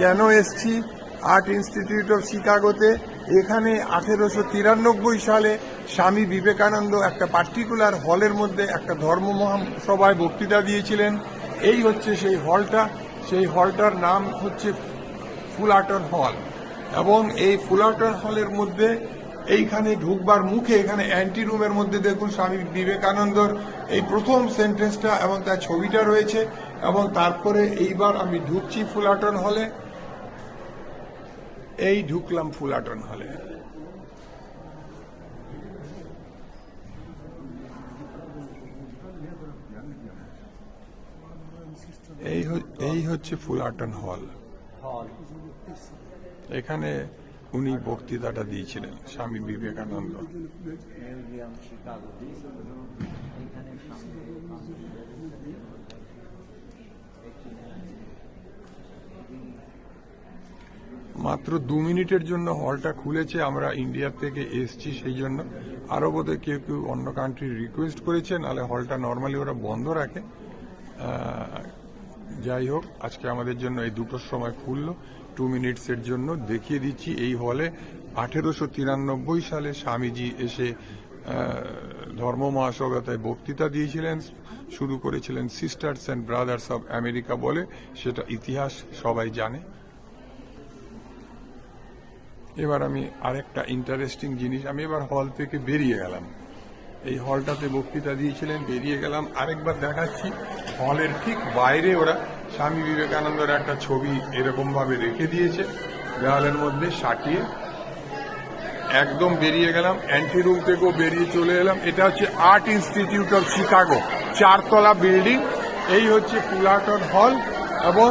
কেন এসছি art institute of শিকাগোতে। এখানে 1893 সালে স্বামী বিবেকানন্দ একটা পার্টিকুলার হলের মধ্যে একটা ধর্ম মহাসভায় বক্তৃতা দিয়েছিলেন। এই হচ্ছে সেই হলটা। সেই হলটার নাম হচ্ছে ফুলারটন হল। এবং এই ফুলারটন হলের মধ্যে এইখানে ঢুকবার মুখে এখানে অ্যান্টি রুমের মধ্যে দেখুন স্বামী বিবেকানন্দর এই প্রথম সেন্টেন্সটা এবং তার ছবিটা রয়েছে। এবং তারপরে এইবার আমি ঢুকছি ফুলারটন হলে। এই ঢুকলাম ফুলারটন হলে। এই হচ্ছে ফুলারটন হল। এখানে উনি বক্তৃতাটা দিয়েছিলেন স্বামী বিবেকানন্দ। মাত্র 2 মিনিটের জন্য হলটা খুলেছে। আমরা ইন্ডিয়া থেকে এসছি, সেই জন্য আরো বোধহয় কেউ কেউ অন্য কান্ট্রি রিকোয়েস্ট করেছে, নাহলে হলটা নর্মালি ওরা বন্ধ রাখে। যাই হোক, আজকে আমাদের জন্য এই 2টোর সময় খুললো 2 মিনিটসের জন্য। দেখিয়ে দিচ্ছি এই হলে 1893 সালে স্বামীজি এসে ধর্ম মহাসভায় বক্তৃতা দিয়েছিলেন। শুরু করেছিলেন sisters and brothers of America বলে, সেটা ইতিহাস সবাই জানে। এবার আমি আরেকটা ইন্টারেস্টিং জিনিস, আমি এবার হল থেকে বেরিয়ে গেলাম। এই হলটাতে বক্তৃতা দিয়েছিলেন, বেরিয়ে গেলাম। আরেকবার দেখাচ্ছি, হলের ঠিক বাইরে ওরা স্বামী বিবেকানন্দের একটা ছবি এরকম ভাবে রেখে দিয়েছে দেওয়ালের মধ্যে সাটিয়ে। একদম বেরিয়ে গেলাম, অ্যান্টি রুম থেকেও বেরিয়ে চলে এলাম। এটা হচ্ছে আর্ট ইনস্টিটিউট অফ শিকাগো, 4 তলা বিল্ডিং। এই হচ্ছে ফুলারটন হল। এবং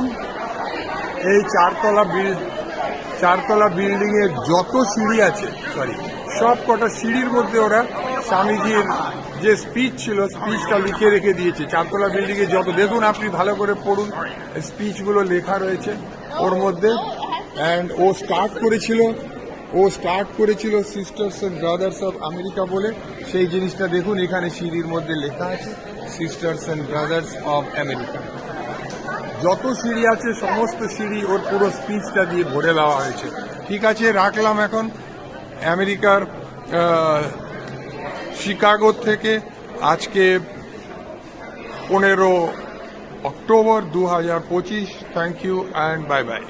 এই 4 তলা বিল্ডিং এর যত সিঁড়ি আছে, সব কটা সিঁড়ির মধ্যে ওরা স্বামীজির যে স্পিচ ছিল, স্পিচটা লিখে রেখে দিয়েছে। 4 তলা বিল্ডিং এ যত, দেখুন আপনি ভালো করে পড়ুন, স্পিচগুলো লেখা রয়েছে ওর মধ্যে। অ্যান্ড ও স্টার্ট করেছিল sisters and brothers of America বলে। সেই জিনিসটা দেখুন এখানে সিঁড়ির মধ্যে লেখা আছে, sisters and brothers of America. যত সিঁড়ি আছে সমস্ত সিঁড়ি ওর পুরো স্পিচটা দিয়ে ভরে দেওয়া হয়েছে। ঠিক আছে, রাখলাম এখন। আমেরিকার শিকাগো থেকে আজকে 15 October 2025। Thank you and bye by.